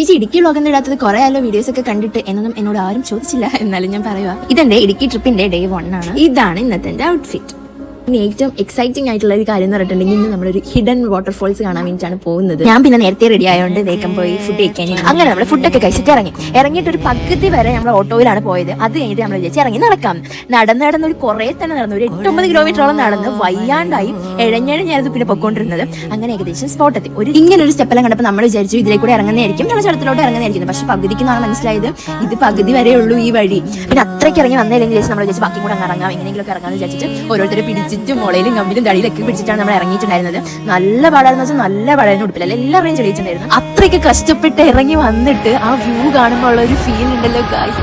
ചേച്ചി ഇടുക്കി വ്ളോഗൊന്നും ഇടാത്തത് കുറെ ആയല്ലോ വീഡിയോസ് ഒക്കെ കണ്ടിട്ട് എന്നൊന്നും എന്നോട് ആരും ചോദിച്ചില്ല. എന്നാലും ഞാൻ പറയുക, ഇതെന്റെ ഇടുക്കി ട്രിപ്പിന്റെ ഡേ 1 ആണ്. ഇതാണ് ഇന്നത്തെ എന്റെ ഔട്ട്ഫിറ്റ്. ഇനി ഏറ്റവും എക്സൈറ്റിംഗ് ആയിട്ടുള്ള ഒരു കാര്യം എന്ന് പറഞ്ഞിട്ടുണ്ടെങ്കിൽ ഇന്ന് നമ്മളൊരു ഹിഡൻ വാട്ടർഫോൾസ് കാണാൻ വേണ്ടിയിട്ടാണ് പോകുന്നത്. ഞാൻ പിന്നെ നേരത്തെ റെഡി ആയതുകൊണ്ട് വേഗം പോയി ഫുഡ് കഴിക്കാൻ. അങ്ങനെ നമ്മൾ ഫുഡൊക്കെ കഴിച്ചിട്ട് ഇറങ്ങിയിട്ട് ഒരു പകുതി വരെ നമ്മൾ ഓട്ടോയിലാണ് പോയത്. അത് കഴിഞ്ഞിട്ട് നമ്മൾ വിചാരിച്ച് ഇറങ്ങി നടക്കാം. നടന്ന് ഒരു കുറേ തന്നെ നടന്നു, ഒരു 8-9 കിലോമീറ്ററോളം നടന്ന് വയ്യാണ്ടായി എഴഞ്ഞഴഞ്ഞായിരുന്നു പിന്നെ പൊക്കോണ്ടിരുന്നത്. അങ്ങനെ ഏകദേശം സ്പോട്ടെത്തി. ഇങ്ങനെ ഒരു സ്റ്റെപ്പെല്ലാം കണ്ടപ്പോൾ നമ്മൾ വിചാരിച്ചു ഇതിലെ കൂടെ ഇറങ്ങുന്നതായിരിക്കും, നമ്മൾ സ്ഥലത്തിലോട്ട് ഇറങ്ങുന്നതായിരിക്കും. പക്ഷെ പകുതിക്കുന്നാണ് മനസ്സിലായത് ഇത് പകുതി വരെ ഉള്ളൂ ഈ വഴി. പിന്നെ അത്രയ്ക്ക് ഇറങ്ങി വന്നതില്ലെങ്കിൽ നമ്മൾ വിചാരിച്ചു ബാക്കി കൂടെ ഇറങ്ങാം, എങ്ങനെയെങ്കിലും ഇറങ്ങാമെന്ന് വിചാരിച്ചിട്ട് ഓരോരുത്തരെ പിടിച്ചിട്ട് മുളയിലും കമ്പിലും തടിയിലൊക്കെ പിടിച്ചിട്ടാണ് നമ്മൾ ഇറങ്ങിയിട്ടുണ്ടായിരുന്നത്. നല്ല പാടായിരുന്നു വെച്ചാൽ നല്ല പാടായിരുന്നു. ഉടുപ്പില്ല എല്ലാവരെയും ചെളിയിച്ചിട്ടുണ്ടായിരുന്നു. അത്രയ്ക്ക് കഷ്ടപ്പെട്ട് ഇറങ്ങി വന്നിട്ട് ആ വ്യൂ കാണുമ്പോൾ ഉള്ള ഒരു ഫീൽ ഉണ്ടല്ലോ ഗായ്സ്.